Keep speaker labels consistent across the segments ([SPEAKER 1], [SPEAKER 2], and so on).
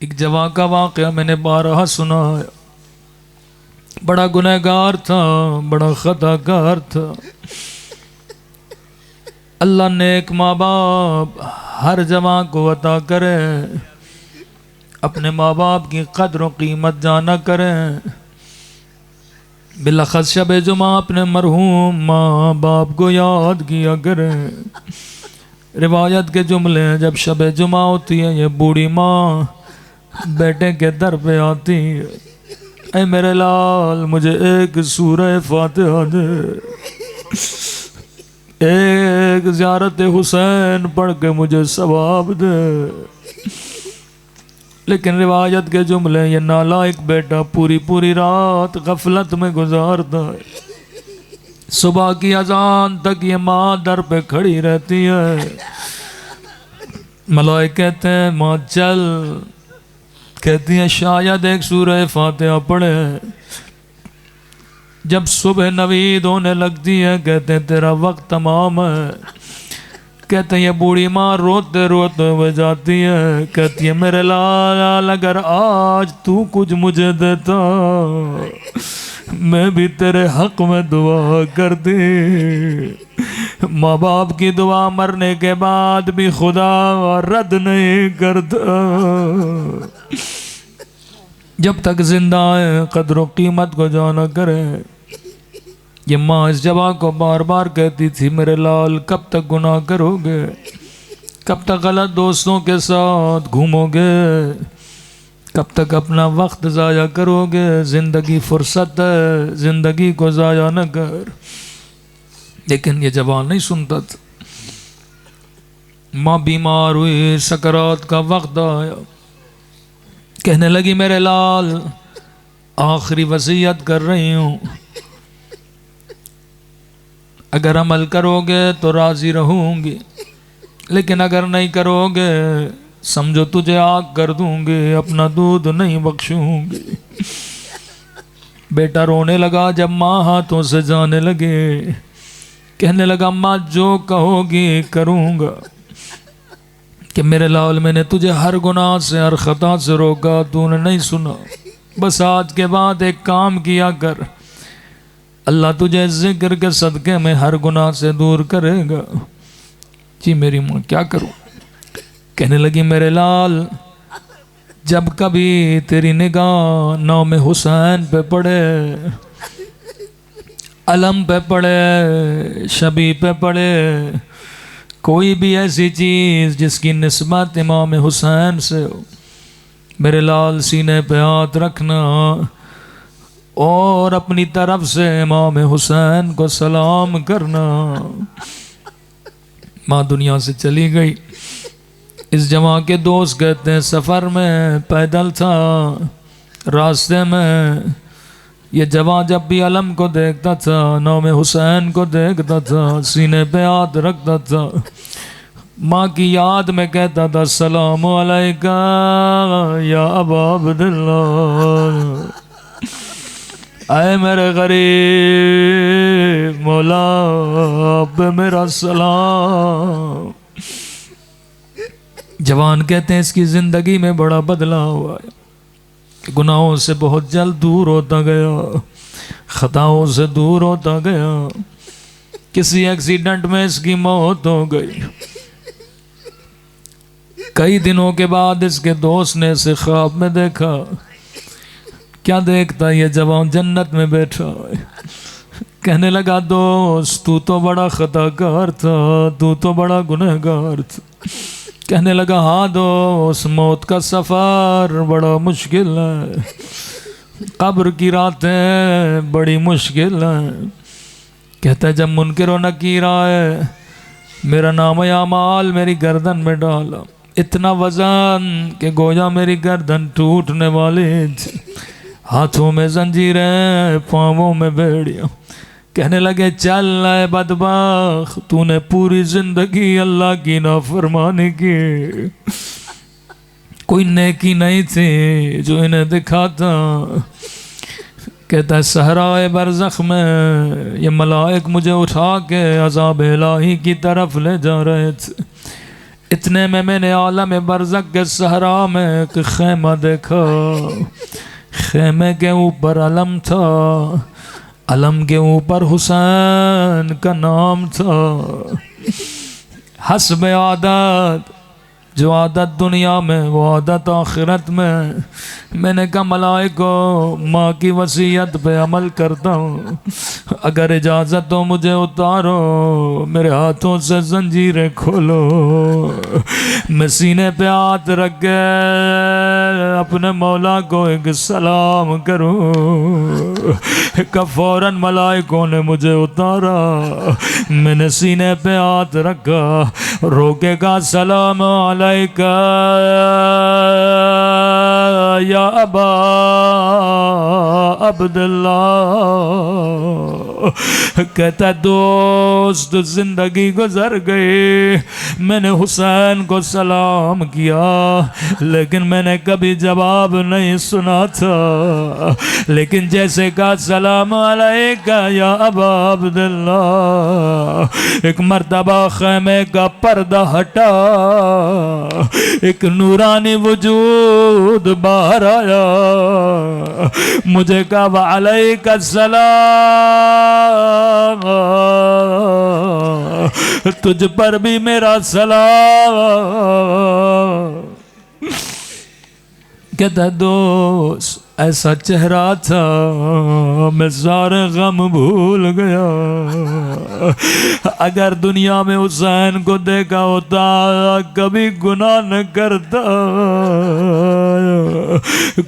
[SPEAKER 1] एक जवान का वाक़या मैंने बारहा सुना है। बड़ा गुनहगार था, बड़ा खताकार था। अल्लाह नेक माँ बाप हर जवान को अता करे, अपने माँ बाप की कद्र और कीमत जाना करें। बिलखस शब जुमा अपने मरहूम माँ बाप को याद किया करें। रिवायत के जुमले हैं, जब शब जुमा होती है ये बूढ़ी माँ बेटे के दर पे आती है, ऐ मेरे लाल मुझे एक सूरह फातिहा दे, एक ज़ियारत हुसैन पढ़ के मुझे सवाब दे। लेकिन रिवायत के जुमले, ये नालायक बेटा पूरी पूरी रात गफलत में गुजारता है। सुबह की अजान तक ये माँ दर पे खड़ी रहती है। मलाइके कहते हैं माँ चल, कहती है शायद एक सूरह फातिहा पढ़े। जब सुबह नवीद होने लगती है कहते हैं तेरा वक्त तमाम है। कहते हैं ये बूढ़ी माँ रोते रोते हुए जाती है, कहती है मेरे लाल अगर आज तू कुछ मुझे देता मैं भी तेरे हक में दुआ करती। माँ बाप की दुआ मरने के बाद भी खुदा रद्द नहीं करता। जब तक जिंदा है कद्र कीमत को जाना करें। ये माँ इस जवान को बार बार कहती थी मेरे लाल कब तक गुनाह करोगे, कब तक गलत दोस्तों के साथ घूमोगे, कब तक अपना वक्त ज़ाया करोगे। ज़िंदगी फुर्सत है, ज़िंदगी को ज़ाया न कर। लेकिन ये जवान नहीं सुनता था। माँ बीमार हुई, सकरात का वक्त आया। कहने लगी मेरे लाल आखिरी वसीयत कर रही हूँ, अगर अमल करोगे तो राजी रहूंगी, लेकिन अगर नहीं करोगे समझो तुझे आग कर दूंगी, अपना दूध नहीं बख्शूंगी। बेटा रोने लगा जब माँ हाथों से जाने लगे। कहने लगा माँ जो कहोगी करूंगा। कि मेरे लाल मैंने तुझे हर गुनाह से हर खता से रोका, तूने नहीं सुना। बस आज के बाद एक काम किया कर, अल्लाह तुझे जिक्र के सदके में हर गुनाह से दूर करेगा। जी मेरी माँ क्या करूं। कहने लगी मेरे लाल जब कभी तेरी निगाह नाम हुसैन पे पड़े, अलम पे पड़े, शबी पे पड़े, कोई भी ऐसी चीज़ जिसकी निस्बत इमाम हुसैन से हो, मेरे लाल सीने पे हाथ रखना और अपनी तरफ से इमाम हुसैन को सलाम करना। माँ दुनिया से चली गई। इस जवान के दोस्त कहते हैं सफ़र में पैदल था, रास्ते में ये जवान जब भी अलम को देखता था, नाम हुसैन को देखता था, सीने पे हाथ रखता था, माँ की याद में कहता था सलाम अलैका या अबा अब्दुल्लाह, आए मेरे गरीब मौला अब मेरा सलाम। जवान कहते हैं इसकी ज़िंदगी में बड़ा बदलाव हुआ है, गुनाहों से बहुत जल्द दूर होता गया, खताओं से दूर होता गया। किसी एक्सीडेंट में इसकी मौत हो गई। कई दिनों के बाद इसके दोस्त ने इसे ख्वाब में देखा। क्या देखता ये जवान जन्नत में बैठा है। कहने लगा दोस्त तू तो बड़ा खताकार था, तू तो बड़ा गुनहगार था। कहने लगा हाँ दोस्त मौत का सफ़र बड़ा मुश्किल है, कब्र की रातें बड़ी मुश्किल है। कहता है जब मुनकिर व नकीर आए, मेरा नाम आमाल मेरी गर्दन में डाला, इतना वज़न कि गोया मेरी गर्दन टूटने वाली थी, हाथों में जंजीरें पाँवों में बेड़ियाँ। कहने लगे चल ऐ बदबख्त तूने पूरी जिंदगी अल्लाह की नाफरमानी की, कोई नेकी नहीं थी जो इन्हें दिखाता। कहता है सहराए बरज़ख में ये मलाइक मुझे उठा के अज़ाब इलाही की तरफ ले जा रहे थे। इतने में मैंने आलम बरज़ख के सहरा में एक खेमा देखा। खेमे के ऊपर अलम था, अलम के ऊपर हुसैन का नाम था। हस्ब आदत, जो आदत दुनिया में वो आदत आखिरत में। मैंने कहा मलाइको, माँ की वसीयत पे अमल करता हूँ, अगर इजाज़त हो मुझे उतारो, मेरे हाथों से जंजीरें खोलो। मैं सीने पे हाथ रख के अपने मौला को एक सलाम करूँ का फौरन मलाइकों ने मुझे उतारा। मैंने सीने पे हाथ रखा, रोके का सलाम अलैका या अबा अब्दुल्लाह। कहता दोस्त जिंदगी गुजर गई, मैंने हुसैन को सलाम किया लेकिन मैंने कभी जवाब नहीं सुना था। लेकिन जैसे का सलाम अलैका या अबा अब्दुल्लाह, एक मर्तबा खैमे का पर्दा हटा, एक नूरानी वजूद बाहर आया। मुझे कहा वालैका सलाम, तुझ पर भी मेरा सलाम। कहता दोस्त ऐसा चेहरा था, मैं सारे गम भूल गया। अगर दुनिया में हुसैन को देखा होता कभी गुनाह न करता।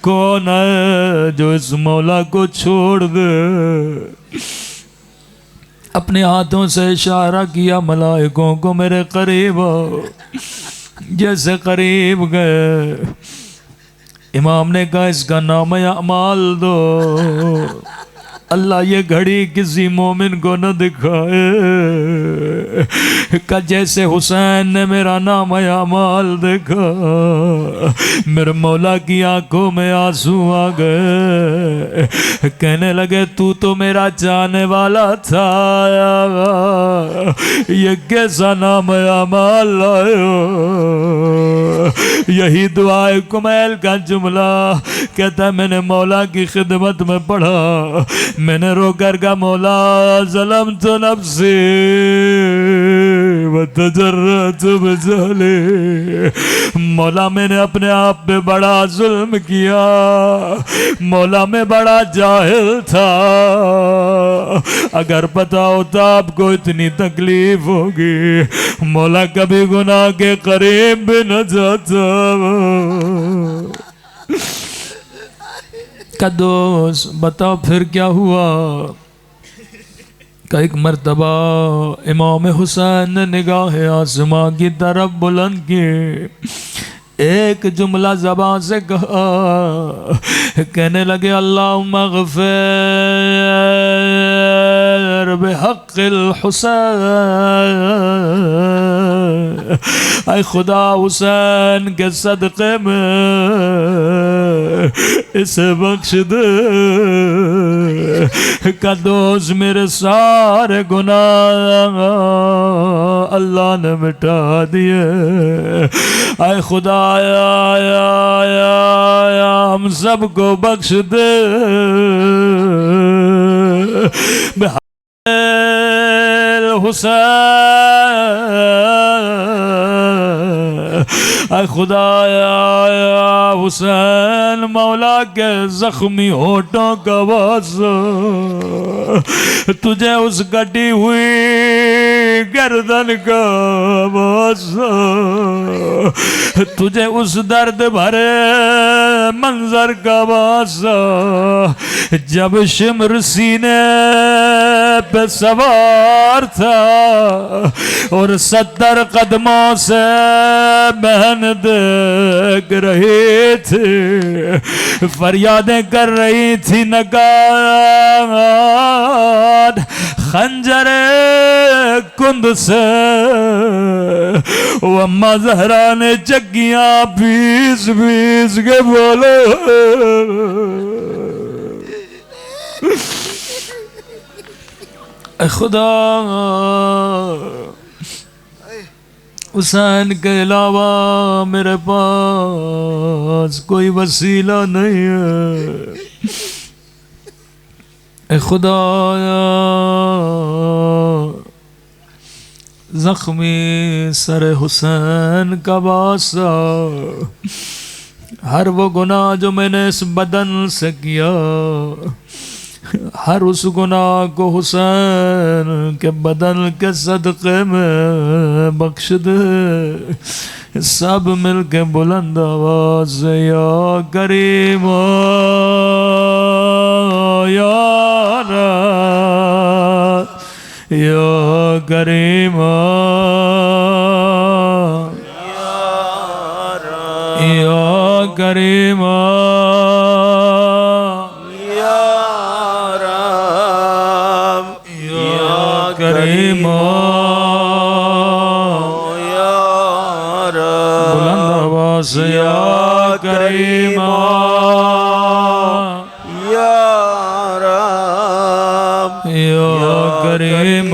[SPEAKER 1] कौन है जो इस मौला को छोड़ दे। अपने हाथों से इशारा किया मलाइकों को मेरे करीब आओ। जैसे करीब गए, इमाम ने कहा इसका नाम या अमाल दो, अल्लाह ये घड़ी किसी मोमिन को न दिखाए। का जैसे हुसैन ने मेरा नाम या अमाल देखा, मेरे मौला की आंखों में आंसू आ गए। कहने लगे तू तो मेरा चाहने वाला था, ये कैसा नाम या अमाल लायो। यही दुआए कुमैल का जुमला कहता मैंने मौला की खिदमत में पढ़ा। मैंने रोकर का मौला ज़लम तो नफ्सी व तजर्रत बजले, मौला मैंने अपने आप पे बड़ा जुल्म किया। मौला में बड़ा जाहिल था, अगर पता होता आपको इतनी तकलीफ होगी मौला कभी गुनाह के करीब भी न जाता। का दोस्त बताओ फिर क्या हुआ। का एक मर्तबा इमाम हुसैन ने निगाह आसमां की तरफ बुलंद की, एक जुमला ज़बान से कहा। कहने लगे अल्लाहुम्मा ग़फ़िर बिहक़्क़िल हुसैन, ऐ खुदा हुसैन के सदक़े में इसे बख्श दे। का दोस्त मेरे सारे गुनाह अल्लाह ने मिटा दिए। ऐ खुदा या हम सबको बख्श दे। हुसैन खुदाया हुसैन मौला के जख्मी होठों का वास्ता, तुझे उस कटी हुई गर्दन का वास्ता, तुझे उस दर्द भरे मंजर का वास्ता, जब शिमर सीने पे सवार था और 70 कदमों से बहन देख रही थी, फरियादें कर रही थी नगाद खंजरे कुंद से, वो अम्मा जहरा ने चक्कियां पीस पीस के बोले खुदा हुसैन के अलावा मेरे पास कोई वसीला नहीं है। ए खुदाया जख्मी सर हुसैन का वासा, हर वो गुनाह जो मैंने इस बदन से किया, हर उस गुनाह को हुसैन के बदन के सदक़े में बख्श दे। सब मिल के बुलंद आवाज़ से या करीम या करीम या करीम करीम बुलंद आवाज़ से या करीम या करीम